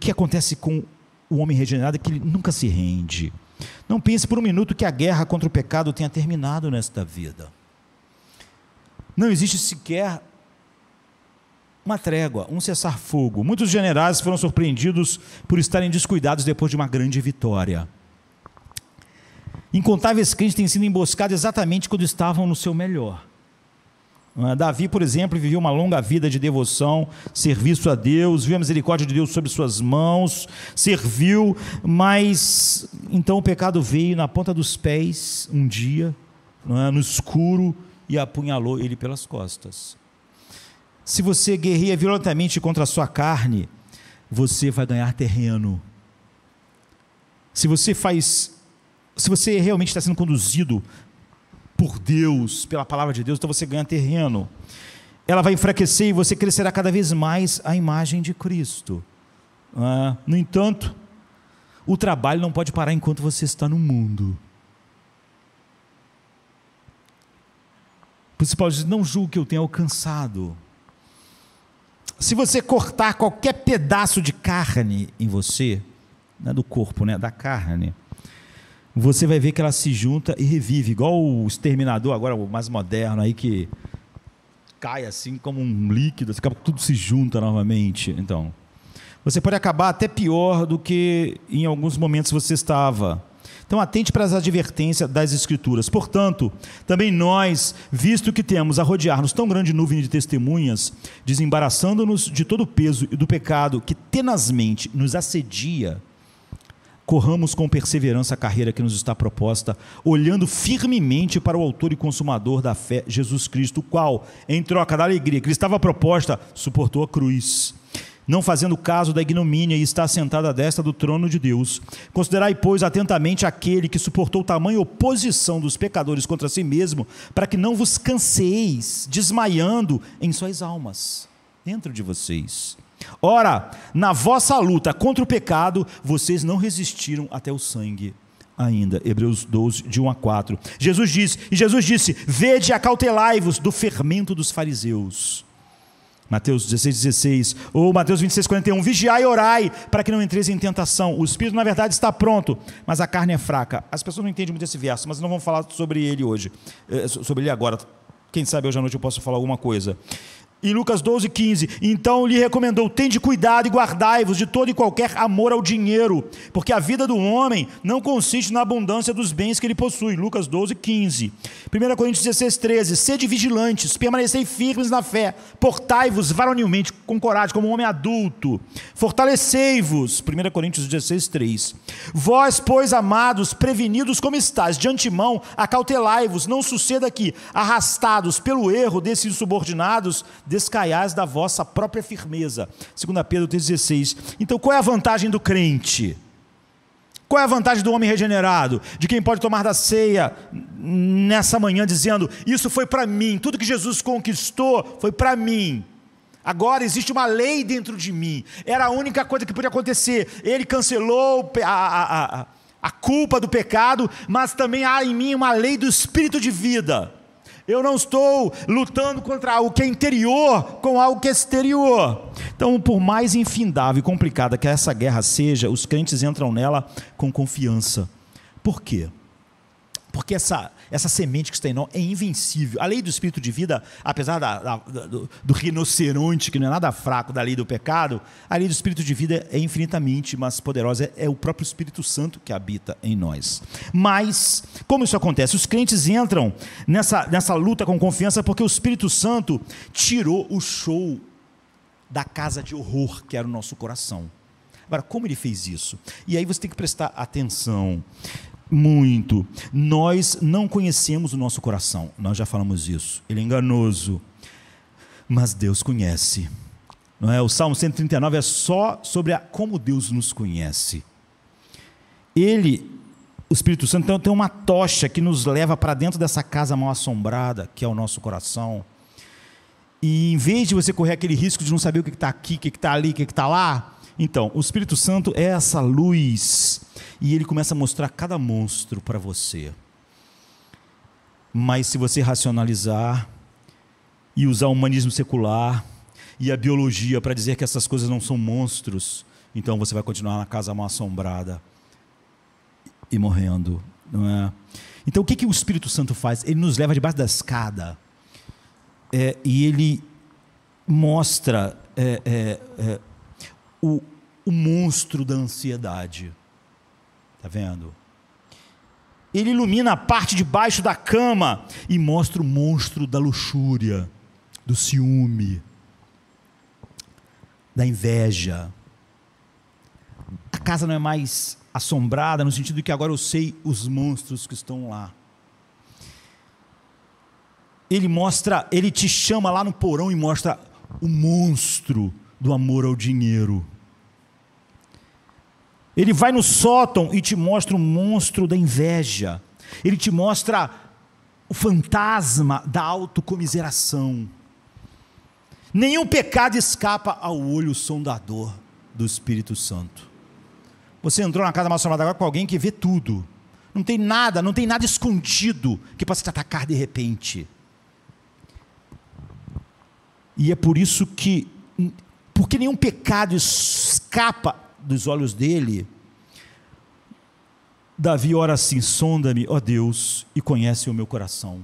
que acontece com o homem regenerado é que ele nunca se rende. Não pense por um minuto que a guerra contra o pecado tenha terminado nesta vida. Não existe sequer uma trégua, um cessar-fogo. Muitos generais foram surpreendidos por estarem descuidados depois de uma grande vitória. Incontáveis crentes têm sido emboscados exatamente quando estavam no seu melhor. Davi, por exemplo, viveu uma longa vida de devoção, serviço a Deus, viu a misericórdia de Deus sobre suas mãos, serviu, mas então o pecado veio na ponta dos pés um dia, no escuro, e apunhalou ele pelas costas. Se você guerreia violentamente contra a sua carne, você vai ganhar terreno. Se você realmente está sendo conduzido por Deus, pela palavra de Deus, então você ganha terreno. Ela vai enfraquecer e você crescerá cada vez mais à imagem de Cristo. No entanto, o trabalho não pode parar enquanto você está no mundo. Por isso Paulo diz, não julgue que eu tenha alcançado. Se você cortar qualquer pedaço de carne em você, não é do corpo, né, da carne, você vai ver que ela se junta e revive, igual o exterminador agora, o mais moderno aí, que cai assim como um líquido, tudo se junta novamente. Então, você pode acabar até pior do que em alguns momentos você estava. Então atente para as advertências das Escrituras. Portanto, também nós, visto que temos a rodear-nos tão grande nuvem de testemunhas, desembaraçando-nos de todo o peso e do pecado que tenazmente nos assedia, corramos com perseverança a carreira que nos está proposta, olhando firmemente para o autor e consumador da fé, Jesus Cristo, o qual, em troca da alegria que lhe estava proposta, suportou a cruz, não fazendo caso da ignomínia, e está sentado à destra do trono de Deus. Considerai, pois, atentamente aquele que suportou tamanha oposição dos pecadores contra si mesmo, para que não vos canseis, desmaiando em suas almas, dentro de vocês. Ora, na vossa luta contra o pecado, vocês não resistiram até o sangue ainda. Hebreus 12, de 1 a 4. Jesus disse, vede e acautelai-vos do fermento dos fariseus. Mateus 16, ou Mateus 26, 41, vigiai e orai, para que não entreis em tentação. O espírito na verdade está pronto, mas a carne é fraca. As pessoas não entendem muito esse verso, mas não vamos falar sobre ele hoje, sobre ele agora. Quem sabe hoje à noite eu posso falar alguma coisa. Em Lucas 12, 15, então lhe recomendou, tende cuidado e guardai-vos de todo e qualquer amor ao dinheiro, porque a vida do homem não consiste na abundância dos bens que ele possui. Lucas 12, 15. 1 Coríntios 16, 13, sede vigilantes, permanecei firmes na fé, portai-vos varonilmente com coragem, como um homem adulto, fortalecei-vos. 1 Coríntios 16, 3. Vós, pois, amados, prevenidos como estáis, de antemão, acautelai-vos, não suceda que, arrastados pelo erro desses subordinados, descaiais da vossa própria firmeza. 2 Pedro 3,16. Então qual é a vantagem do crente? Qual é a vantagem do homem regenerado? De quem pode tomar da ceia nessa manhã dizendo, isso foi para mim, tudo que Jesus conquistou foi para mim. Agora existe uma lei dentro de mim. Era a única coisa que podia acontecer. Ele cancelou a culpa do pecado, mas também há em mim uma lei do espírito de vida. Eu não estou lutando contra algo que é interior com algo que é exterior. Então, por mais infindável e complicada que essa guerra seja, os crentes entram nela com confiança. Por quê? Porque essa semente que está em nós é invencível. A lei do espírito de vida, apesar do rinoceronte, que não é nada fraco da lei do pecado, a lei do espírito de vida é infinitamente mais poderosa, é o próprio Espírito Santo que habita em nós. Mas, como isso acontece? Os crentes entram nessa luta com confiança porque o Espírito Santo tirou o show da casa de horror que era o nosso coração. Agora, como ele fez isso? E aí você tem que prestar atenção. Muito. Nós não conhecemos o nosso coração, nós já falamos isso, ele é enganoso, mas Deus conhece, não é? O Salmo 139 é só sobre como Deus nos conhece. O Espírito Santo então, tem uma tocha que nos leva para dentro dessa casa mal assombrada, que é o nosso coração, e em vez de você correr aquele risco de não saber o que está aqui, o que está ali, o que está lá, então, o Espírito Santo é essa luz, e ele começa a mostrar cada monstro para você. Mas se você racionalizar, e usar o humanismo secular, e a biologia para dizer que essas coisas não são monstros, então você vai continuar na casa mal assombrada e morrendo, não é? Então o que o Espírito Santo faz? Ele nos leva debaixo da escada, e ele mostra o monstro da ansiedade. Está vendo? Ele ilumina a parte de baixo da cama e mostra o monstro da luxúria, do ciúme, da inveja. A casa não é mais assombrada no sentido de que agora eu sei os monstros que estão lá. Ele te chama lá no porão e mostra o monstro do amor ao dinheiro. Ele vai no sótão e te mostra o monstro da inveja. Ele te mostra o fantasma da autocomiseração. Nenhum pecado escapa ao olho sondador do Espírito Santo. Você entrou na casa mal assombrada agora com alguém que vê tudo. Não tem nada escondido que possa te atacar de repente. E é por isso que, porque nenhum pecado escapa dos olhos dele, Davi ora assim: sonda-me, ó Deus, e conhece o meu coração.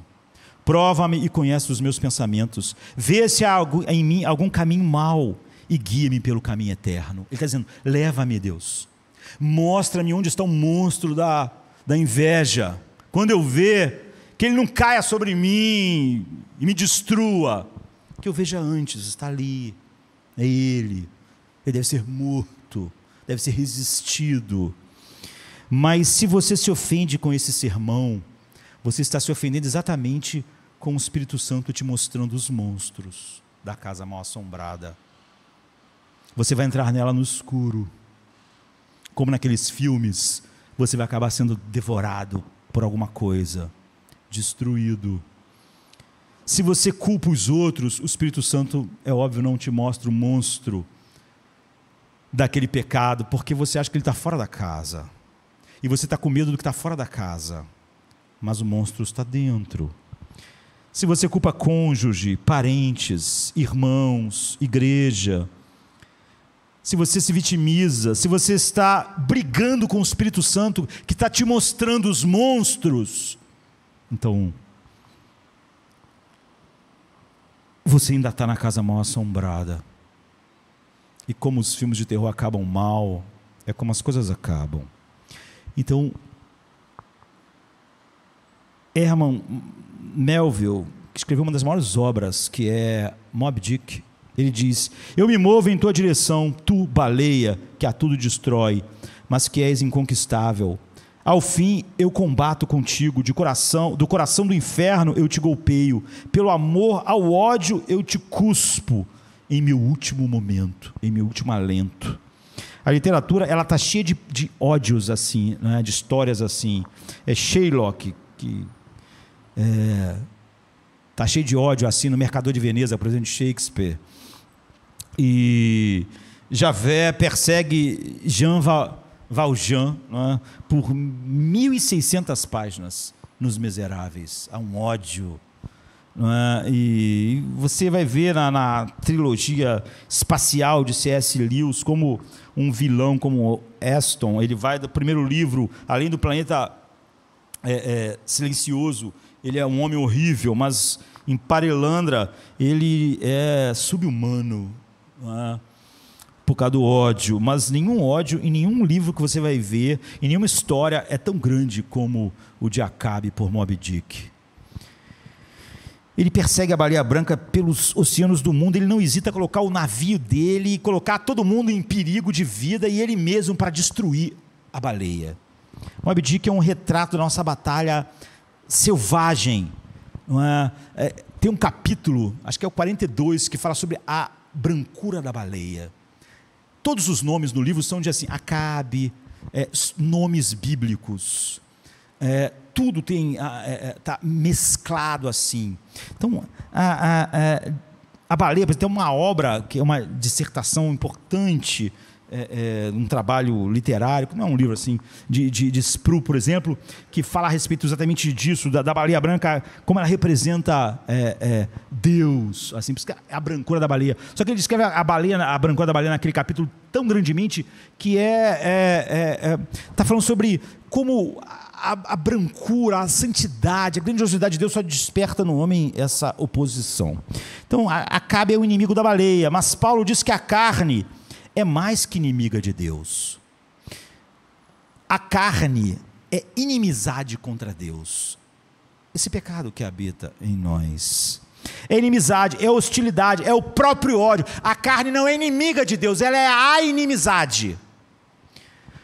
Prova-me e conhece os meus pensamentos. Vê se há em mim algum caminho mau e guia-me pelo caminho eterno. Ele está dizendo: leva-me, Deus. Mostra-me onde está o monstro da inveja. Quando eu ver, que ele não caia sobre mim e me destrua. Que eu veja antes, está ali, é ele deve ser morto, deve ser resistido. Mas se você se ofende com esse sermão, você está se ofendendo exatamente com o Espírito Santo te mostrando os monstros da casa mal assombrada. Você vai entrar nela no escuro, como naqueles filmes, você vai acabar sendo devorado por alguma coisa, destruído. Se você culpa os outros, o Espírito Santo, é óbvio, não te mostra o monstro daquele pecado, porque você acha que ele está fora da casa, e você está com medo do que está fora da casa, mas o monstro está dentro. Se você culpa cônjuge, parentes, irmãos, igreja, se você se vitimiza, se você está brigando com o Espírito Santo, que está te mostrando os monstros, então você ainda está na casa mal assombrada. E como os filmes de terror acabam mal, é como as coisas acabam. Então, Herman Melville, que escreveu uma das maiores obras, que é Moby Dick, ele diz: eu me movo em tua direção, tu, baleia, que a tudo destrói, mas que és inconquistável. Ao fim eu combato contigo, do coração do inferno eu te golpeio, pelo amor ao ódio eu te cuspo, em meu último momento, em meu último alento. A literatura, ela está cheia de ódios assim, né, de histórias assim. Shylock, que está cheio de ódio assim no Mercador de Veneza, por exemplo, de Shakespeare. E Javert persegue Jean Valjean, né, por 1.600 páginas nos Miseráveis. Há um ódio. E você vai ver na trilogia espacial de C.S. Lewis como um vilão como Aston, ele vai do primeiro livro, além do planeta silencioso, ele é um homem horrível, mas em Parelandra ele é sub-humano, por causa do ódio. Mas nenhum ódio em nenhum livro que você vai ver, em nenhuma história é tão grande como o de Acabe por Moby Dick. Ele persegue a baleia branca pelos oceanos do mundo, ele não hesita em colocar o navio dele, colocar todo mundo em perigo de vida e ele mesmo para destruir a baleia. Moby Dick é um retrato da nossa batalha selvagem. Tem um capítulo, acho que é o 42, que fala sobre a brancura da baleia. Todos os nomes no livro são de assim, Acabe, nomes bíblicos. Tudo está mesclado assim. Então, a baleia, tem uma obra que é uma dissertação importante um trabalho literário, não é um livro assim, de Spru, por exemplo, que fala a respeito exatamente disso, da baleia branca, como ela representa Deus, assim, a brancura da baleia. Só que ele descreve a brancura da baleia naquele capítulo tão grandemente que está falando sobre como a brancura, a santidade, a grandiosidade de Deus só desperta no homem essa oposição. Então, Acabe é o inimigo da baleia, mas Paulo diz que a carne é mais que inimiga de Deus. A carne é inimizade contra Deus. Esse pecado que habita em nós é inimizade, é hostilidade, é o próprio ódio. A carne não é inimiga de Deus, ela é a inimizade.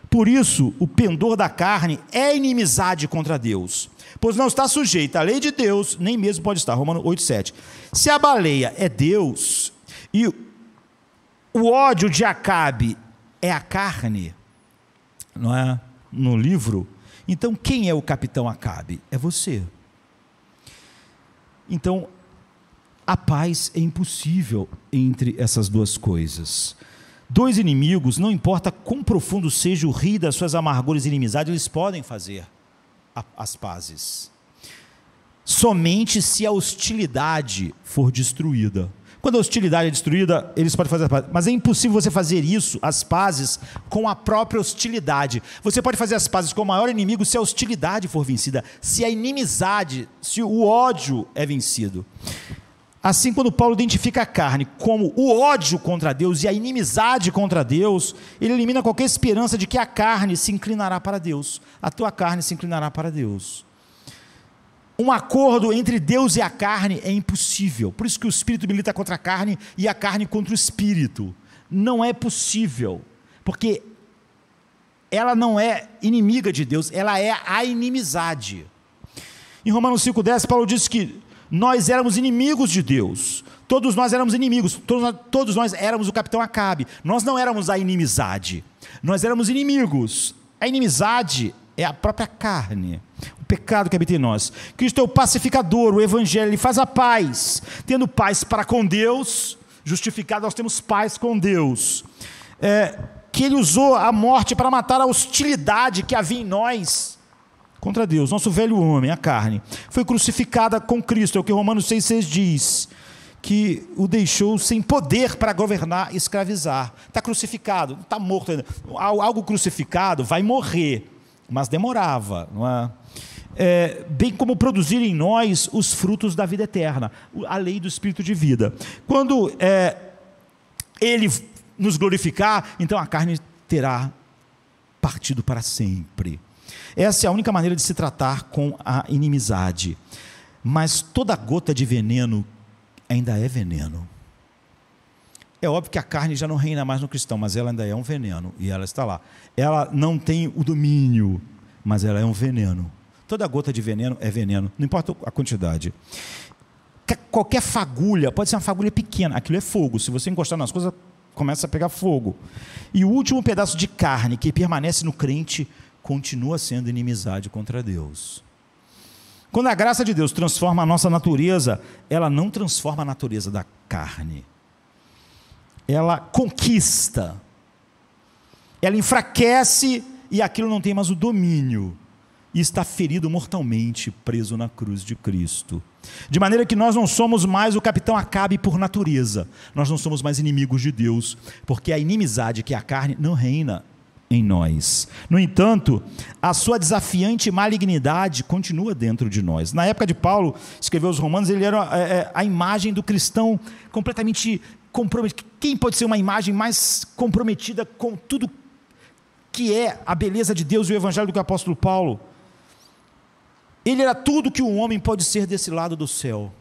Por isso, o pendor da carne é inimizade contra Deus, pois não está sujeita à lei de Deus, nem mesmo pode estar. Romanos 8,7. Se a baleia é Deus e o ódio de Acabe é a carne, não é? No livro, então quem é o capitão Acabe? É você. Então, a paz é impossível entre essas duas coisas. Dois inimigos, não importa quão profundo seja o rio das suas amarguras e inimizades, eles podem fazer as pazes. Somente se a hostilidade for destruída. Quando a hostilidade é destruída, eles podem fazer as pazes. Mas é impossível você fazer isso, as pazes, com a própria hostilidade. Você pode fazer as pazes com o maior inimigo se a hostilidade for vencida, se a inimizade, se o ódio é vencido. Assim, quando Paulo identifica a carne como o ódio contra Deus e a inimizade contra Deus, ele elimina qualquer esperança de que a carne se inclinará para Deus. A tua carne se inclinará para Deus. Um acordo entre Deus e a carne é impossível. Por isso que o espírito milita contra a carne e a carne contra o espírito. Não é possível, porque ela não é inimiga de Deus, ela é a inimizade. Em Romanos 5,10, Paulo diz que nós éramos inimigos de Deus, todos nós éramos inimigos, todos nós éramos o capitão Acabe, nós não éramos a inimizade, nós éramos inimigos. A inimizade é a própria carne, o pecado que habita em nós. Cristo é o pacificador, o evangelho, ele faz a paz, tendo paz para com Deus, justificado nós temos paz com Deus, que ele usou a morte para matar a hostilidade que havia em nós contra Deus. Nosso velho homem, a carne, foi crucificada com Cristo, é o que Romanos 6,6 diz, que o deixou sem poder para governar e escravizar. Está crucificado, está morto ainda. Algo crucificado vai morrer, mas demorava, não é? Bem como produzir em nós os frutos da vida eterna, a lei do Espírito de vida. Quando ele nos glorificar, então a carne terá partido para sempre. Essa é a única maneira de se tratar com a inimizade. Mas toda gota de veneno ainda é veneno. É óbvio que a carne já não reina mais no cristão, mas ela ainda é um veneno, e ela está lá. Ela não tem o domínio, mas ela é um veneno. Toda gota de veneno é veneno, não importa a quantidade. Qualquer fagulha, pode ser uma fagulha pequena, aquilo é fogo. Se você encostar nas coisas, começa a pegar fogo. E o último pedaço de carne que permanece no crente continua sendo inimizade contra Deus. Quando a graça de Deus transforma a nossa natureza, ela não transforma a natureza da carne. Ela conquista, ela enfraquece e aquilo não tem mais o domínio. E está ferido mortalmente, preso na cruz de Cristo. De maneira que nós não somos mais o capitão Acabe por natureza. Nós não somos mais inimigos de Deus, porque a inimizade que é a carne não reina em nós. No entanto, a sua desafiante malignidade continua dentro de nós. Na época de Paulo, escreveu aos Romanos, ele era a imagem do cristão completamente comprometido. Quem pode ser uma imagem mais comprometida com tudo que é a beleza de Deus e o evangelho do que o apóstolo Paulo? Ele era tudo que um homem pode ser desse lado do céu,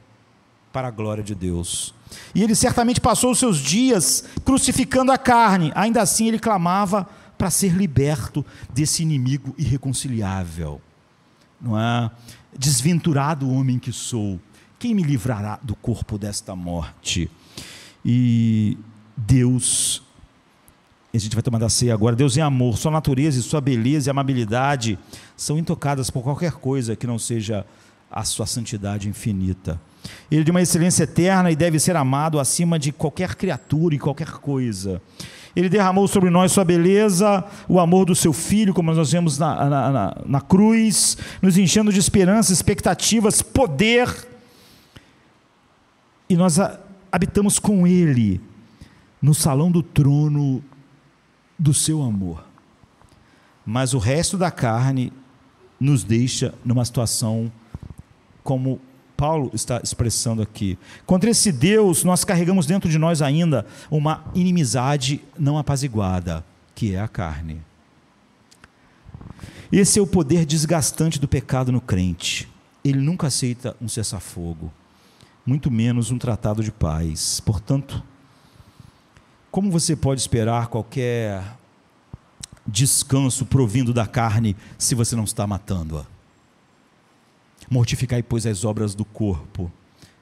para a glória de Deus. E ele certamente passou os seus dias crucificando a carne. Ainda assim ele clamava para ser liberto desse inimigo irreconciliável. Não é? Desventurado homem que sou, quem me livrará do corpo desta morte? E Deus, a gente vai tomar da ceia agora, Deus é amor, sua natureza e sua beleza e amabilidade são intocadas por qualquer coisa que não seja a sua santidade infinita. Ele é de uma excelência eterna e deve ser amado acima de qualquer criatura e qualquer coisa. Ele derramou sobre nós sua beleza, o amor do seu Filho, como nós vemos na cruz, nos enchendo de esperança, expectativas, poder, e nós habitamos com Ele, no salão do trono do seu amor. Mas o resto da carne nos deixa numa situação como Paulo está expressando aqui. Contra esse Deus, nós carregamos dentro de nós ainda uma inimizade não apaziguada, que é a carne. Esse é o poder desgastante do pecado no crente. Ele nunca aceita um cessar-fogo, muito menos um tratado de paz. Portanto, como você pode esperar qualquer descanso provindo da carne se você não está matando-a? Mortificai, pois, as obras do corpo.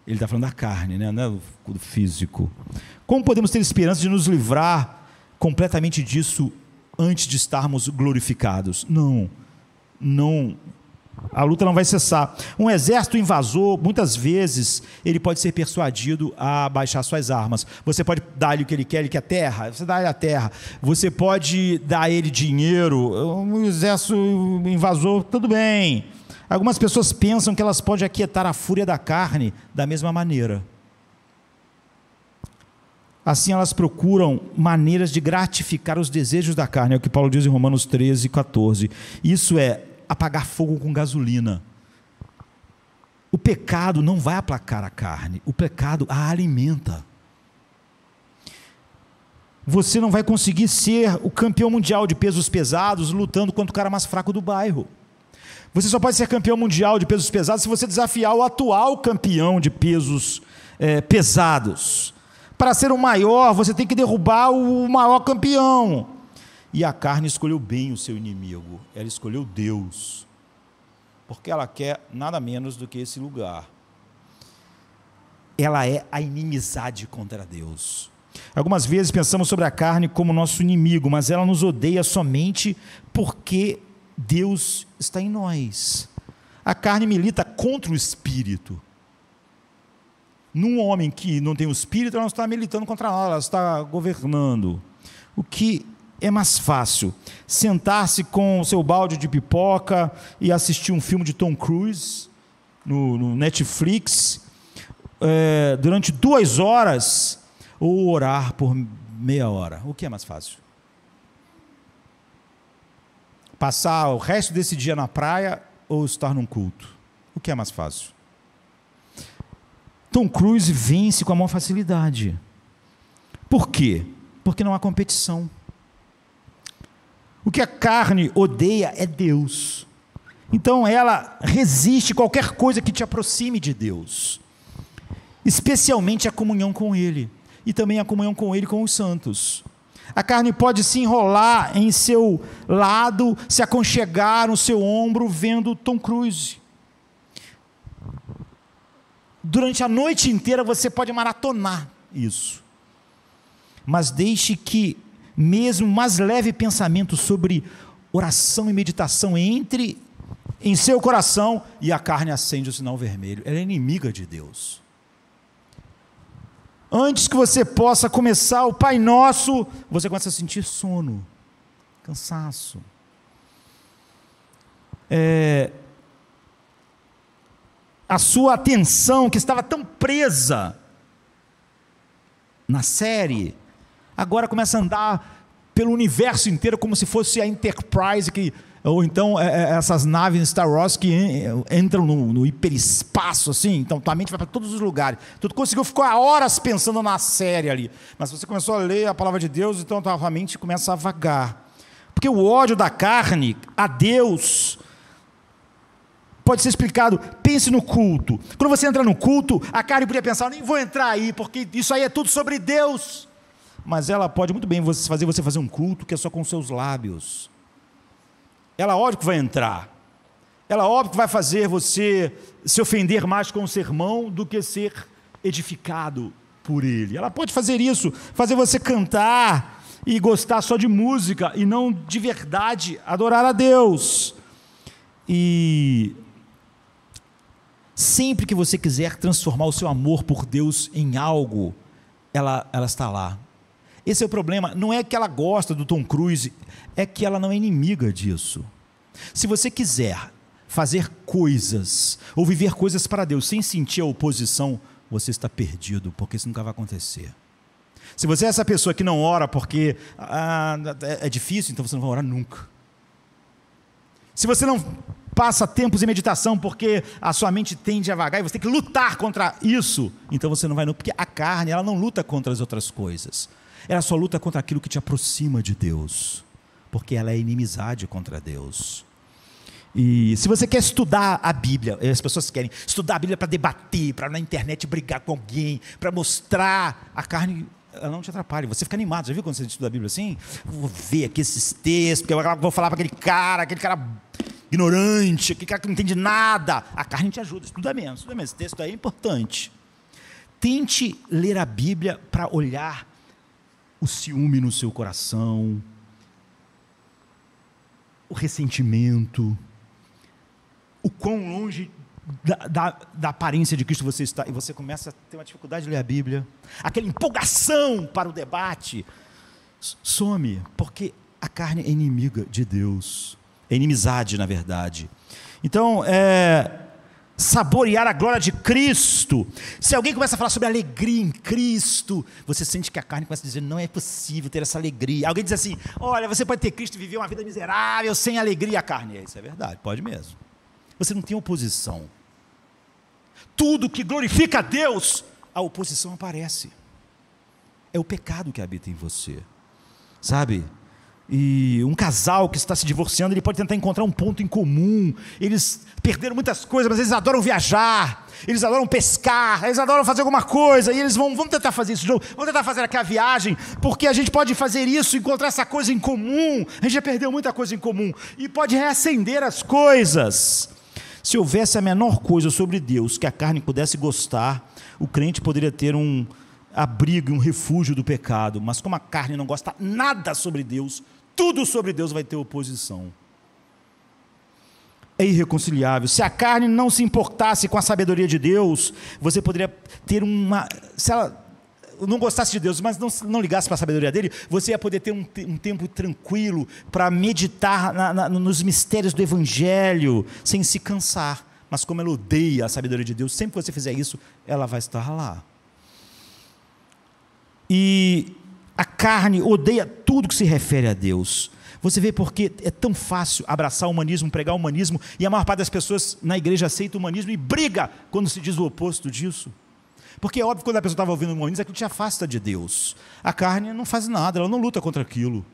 Ele está falando da carne, né? Não é do físico. Como podemos ter esperança de nos livrar completamente disso antes de estarmos glorificados? Não. A luta não vai cessar. Um exército invasor, muitas vezes, ele pode ser persuadido a baixar suas armas. Você pode dar-lhe o que ele quer terra, você dá ele a terra. Você pode dar a ele dinheiro. Um exército invasor, tudo bem. Algumas pessoas pensam que elas podem aquietar a fúria da carne da mesma maneira. Assim elas procuram maneiras de gratificar os desejos da carne, é o que Paulo diz em Romanos 13, 14. Isso é apagar fogo com gasolina. O pecado não vai aplacar a carne, o pecado a alimenta. Você não vai conseguir ser o campeão mundial de pesos pesados lutando contra o cara mais fraco do bairro. Você só pode ser campeão mundial de pesos pesados se você desafiar o atual campeão de pesos pesados. Para ser o maior, você tem que derrubar o maior campeão. E a carne escolheu bem o seu inimigo. Ela escolheu Deus. Porque ela quer nada menos do que esse lugar. Ela é a inimizade contra Deus. Algumas vezes pensamos sobre a carne como nosso inimigo, mas ela nos odeia somente porque Deus está em nós. A carne milita contra o espírito. Num homem que não tem o espírito, ela não está militando contra nós, ela está governando. O que é mais fácil? Sentar-se com o seu balde de pipoca e assistir um filme de Tom Cruise no Netflix durante 2 horas, ou orar por meia hora? O que é mais fácil? Passar o resto desse dia na praia ou estar num culto? O que é mais fácil? Tom Cruise vence com a maior facilidade. Por quê? Porque não há competição. O que a carne odeia é Deus. Então ela resiste a qualquer coisa que te aproxime de Deus. Especialmente a comunhão com Ele. E também a comunhão com Ele com os santos. A carne pode se enrolar em seu lado, se aconchegar no seu ombro, vendo Tom Cruise. Durante a noite inteira você pode maratonar isso. Mas deixe que mesmo o mais leve pensamento sobre oração e meditação entre em seu coração e a carne acende o sinal vermelho. Ela é inimiga de Deus. Antes que você possa começar o Pai Nosso, você começa a sentir sono, cansaço. A sua atenção, que estava tão presa na série, agora começa a andar pelo universo inteiro, como se fosse a Enterprise, ou então essas naves Star Wars que entram no hiperespaço, assim. Então tua mente vai para todos os lugares. Tu conseguiu ficar horas pensando na série ali, mas você começou a ler a palavra de Deus, então tua mente começa a vagar. Porque o ódio da carne a Deus pode ser explicado. Pense no culto. Quando você entra no culto, a carne podia pensar: nem vou entrar aí, porque isso aí é tudo sobre Deus. Mas ela pode muito bem fazer você fazer um culto que é só com seus lábios. Ela óbvio que vai entrar. Ela óbvio que vai fazer você se ofender mais com o sermão do que ser edificado por ele. Ela pode fazer isso, fazer você cantar e gostar só de música e não de verdade adorar a Deus. E sempre que você quiser transformar o seu amor por Deus em algo, ela está lá. Esse é o problema. Não é que ela gosta do Tom Cruise, é que ela não é inimiga disso. Se você quiser fazer coisas ou viver coisas para Deus sem sentir a oposição, você está perdido, porque isso nunca vai acontecer. Se você é essa pessoa que não ora porque é difícil, então você não vai orar nunca. Se você não passa tempos em meditação porque a sua mente tende a vagar e você tem que lutar contra isso, então você não vai nunca, porque a carne, ela não luta contra as outras coisas. Ela só luta contra aquilo que te aproxima de Deus, porque ela é inimizade contra Deus. E se você quer estudar a Bíblia, as pessoas querem estudar a Bíblia para debater, para na internet brigar com alguém, para mostrar, a carne, ela não te atrapalha, você fica animado. Já viu quando você estuda a Bíblia assim? Vou ver aqui esses textos, porque eu vou falar para aquele cara ignorante, aquele cara que não entende nada. A carne te ajuda, estuda mesmo, esse texto aí é importante. Tente ler a Bíblia para olhar o ciúme no seu coração, o ressentimento, o quão longe da aparência de Cristo você está, e você começa a ter uma dificuldade de ler a Bíblia, aquela empolgação para o debate, some, porque a carne é inimiga de Deus, é inimizade na verdade. Então, saborear a glória de Cristo. Se alguém começa a falar sobre alegria em Cristo, você sente que a carne começa a dizer, não é possível ter essa alegria. Alguém diz assim, olha, você pode ter Cristo e viver uma vida miserável, sem alegria. A carne, isso é verdade, pode mesmo. Você não tem oposição. Tudo que glorifica a Deus, a oposição aparece. É o pecado que habita em você, sabe? E um casal que está se divorciando, ele pode tentar encontrar um ponto em comum. Eles perderam muitas coisas, mas eles adoram viajar, eles adoram pescar, eles adoram fazer alguma coisa, e eles vão tentar fazer isso de novo, vão tentar fazer aquela viagem, porque a gente pode fazer isso, encontrar essa coisa em comum. A gente já perdeu muita coisa em comum, e pode reacender as coisas. Se houvesse a menor coisa sobre Deus que a carne pudesse gostar, o crente poderia ter um abrigo e um refúgio do pecado, mas como a carne não gosta nada sobre Deus, tudo sobre Deus vai ter oposição. É irreconciliável. Se a carne não se importasse com a sabedoria de Deus, você poderia ter se ela não gostasse de Deus, mas não ligasse para a sabedoria dele, você ia poder ter um tempo tranquilo para meditar nos mistérios do Evangelho, sem se cansar. Mas como ela odeia a sabedoria de Deus, sempre que você fizer isso, ela vai estar lá. E a carne odeia tudo que se refere a Deus. Você vê porque é tão fácil abraçar o humanismo, pregar o humanismo, e a maior parte das pessoas na igreja aceita o humanismo e briga quando se diz o oposto disso. Porque é óbvio, quando a pessoa estava ouvindo o humanismo, aquilo te afasta de Deus. A carne não faz nada, ela não luta contra aquilo.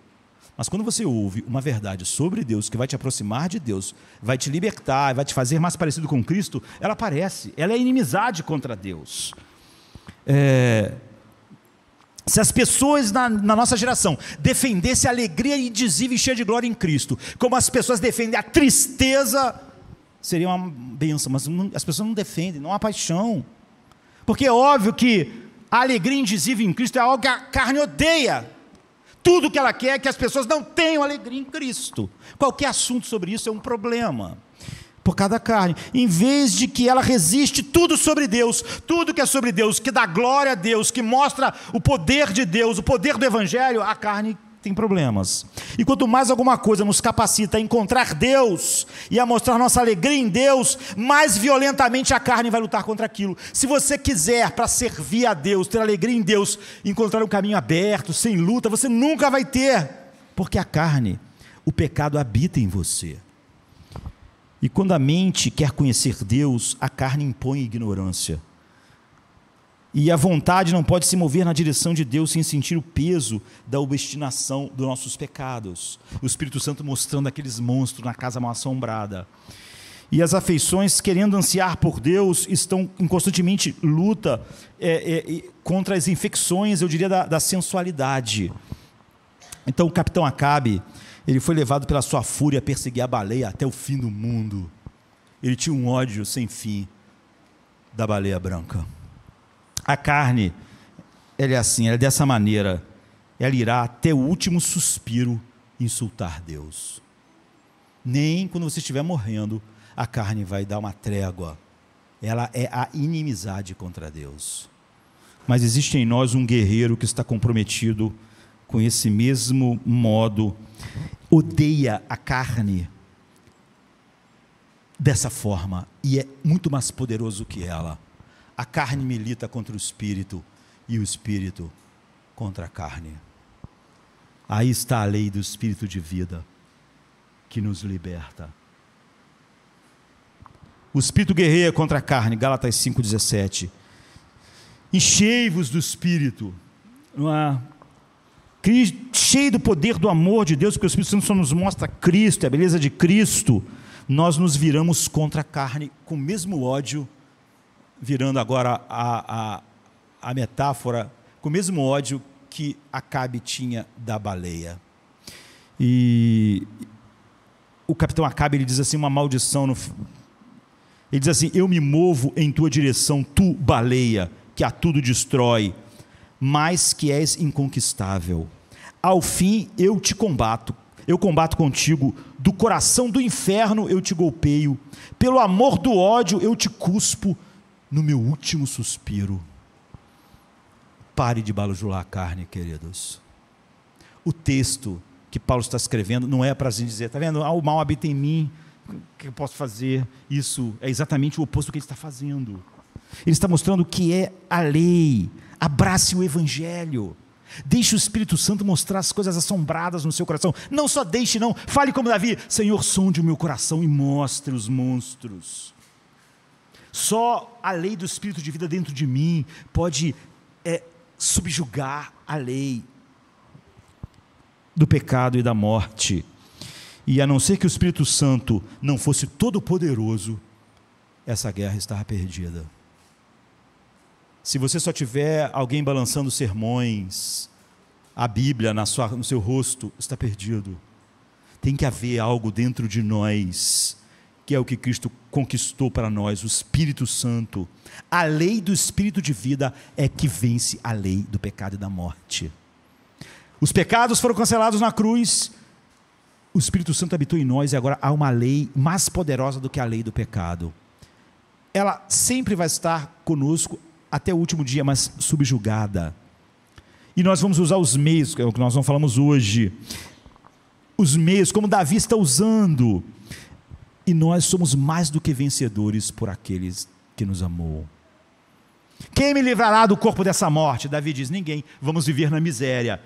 Mas quando você ouve uma verdade sobre Deus, que vai te aproximar de Deus, vai te libertar, vai te fazer mais parecido com Cristo, ela aparece, ela é inimizade contra Deus. Se as pessoas na nossa geração defendessem a alegria indizível e cheia de glória em Cristo, como as pessoas defendem a tristeza, seria uma bênção, mas as pessoas não defendem, não há paixão. Porque é óbvio que a alegria indizível em Cristo é algo que a carne odeia. Tudo que ela quer é que as pessoas não tenham alegria em Cristo. Qualquer assunto sobre isso é um problema, por causa da carne. Em vez de que ela resiste tudo sobre Deus, tudo que é sobre Deus, que dá glória a Deus, que mostra o poder de Deus, o poder do Evangelho, a carne tem problemas. E quanto mais alguma coisa nos capacita a encontrar Deus e a mostrar nossa alegria em Deus, mais violentamente a carne vai lutar contra aquilo. Se você quiser, para servir a Deus, ter alegria em Deus, encontrar um caminho aberto, sem luta, você nunca vai ter, porque a carne, o pecado habita em você. E quando a mente quer conhecer Deus, a carne impõe ignorância. E a vontade não pode se mover na direção de Deus sem sentir o peso da obstinação dos nossos pecados. O Espírito Santo mostrando aqueles monstros na casa mal assombrada. E as afeições, querendo ansiar por Deus, estão em constantemente luta contra as infecções, eu diria, da sensualidade. Então o capitão Acabe, ele foi levado pela sua fúria a perseguir a baleia até o fim do mundo. Ele tinha um ódio sem fim da baleia branca. A carne, ela é assim, ela é dessa maneira. Ela irá até o último suspiro insultar Deus. Nem quando você estiver morrendo, a carne vai dar uma trégua. Ela é a inimizade contra Deus. Mas existe em nós um guerreiro que está comprometido com esse mesmo modo, odeia a carne dessa forma, e é muito mais poderoso que ela. A carne milita contra o espírito, e o espírito contra a carne. Aí está a lei do espírito de vida, que nos liberta. O espírito guerreia contra a carne, Gálatas 5,17. Enchei-vos do espírito, não é? Cheio do poder do amor de Deus, porque o Espírito Santo só nos mostra Cristo, a beleza de Cristo. Nós nos viramos contra a carne com o mesmo ódio, virando agora a metáfora, com o mesmo ódio que Acabe tinha da baleia. E o capitão Acabe, ele diz assim, uma maldição, ele diz assim: eu me movo em tua direção, tu baleia, que a tudo destrói, mas que és inconquistável. Ao fim eu te combato, eu combato contigo, do coração do inferno eu te golpeio, pelo amor do ódio eu te cuspo no meu último suspiro. Pare de bajular a carne, queridos. O texto que Paulo está escrevendo não é para a gente dizer, está vendo, o mal habita em mim, o que eu posso fazer? Isso é exatamente o oposto do que ele está fazendo. Ele está mostrando que é a lei. Abrace o evangelho, deixe o Espírito Santo mostrar as coisas assombradas no seu coração. Não só deixe, não, fale como Davi: Senhor, sonde o meu coração e mostre os monstros. Só a lei do Espírito de vida dentro de mim pode subjugar a lei do pecado e da morte. E a não ser que o Espírito Santo não fosse todo poderoso, essa guerra estava perdida. Se você só tiver alguém balançando sermões, a Bíblia no seu rosto, está perdido. Tem que haver algo dentro de nós, que é o que Cristo conquistou para nós, o Espírito Santo. A lei do Espírito de vida é que vence a lei do pecado e da morte. Os pecados foram cancelados na cruz, o Espírito Santo habitou em nós, e agora há uma lei mais poderosa do que a lei do pecado. Ela sempre vai estar conosco até o último dia, mas subjugada. E nós vamos usar os meios, que é o que nós não falamos hoje, os meios como Davi está usando, e nós somos mais do que vencedores por aqueles que nos amou. Quem me livrará do corpo dessa morte? Davi diz: ninguém. Vamos viver na miséria.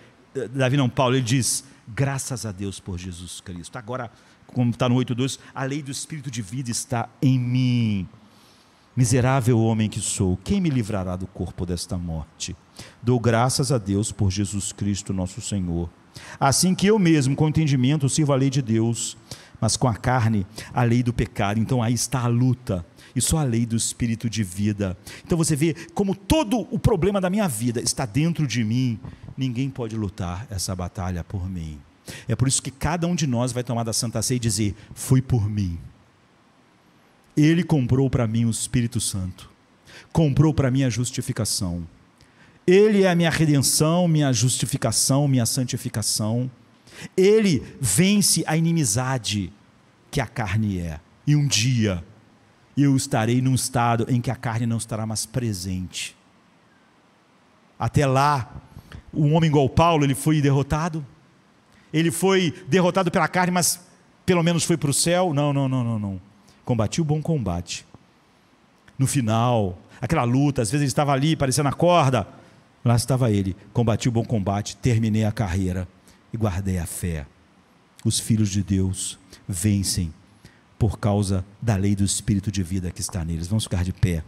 Davi não, Paulo, ele diz: graças a Deus por Jesus Cristo. Agora, como está no 8:2, a lei do Espírito de vida está em mim. Miserável homem que sou, quem me livrará do corpo desta morte? Dou graças a Deus por Jesus Cristo nosso Senhor. Assim que eu mesmo, com entendimento, sirvo a lei de Deus, mas com a carne, a lei do pecado. Então aí está a luta, e só a lei do Espírito de vida. Então você vê como todo o problema da minha vida está dentro de mim. Ninguém pode lutar essa batalha por mim. É por isso que cada um de nós vai tomar da Santa Ceia e dizer: foi por mim. Ele comprou para mim o Espírito Santo, comprou para mim a justificação. Ele é a minha redenção, minha justificação, minha santificação. Ele vence a inimizade que a carne é. E um dia eu estarei num estado em que a carne não estará mais presente. Até lá, um homem igual Paulo, ele foi derrotado. Ele foi derrotado pela carne, mas pelo menos foi para o céu. Não. Combati o bom combate. No final, aquela luta, às vezes ele estava ali, parecendo a corda. Lá estava ele: combati o bom combate, terminei a carreira e guardei a fé. Os filhos de Deus vencem por causa da lei do Espírito de vida que está neles. Vamos ficar de pé.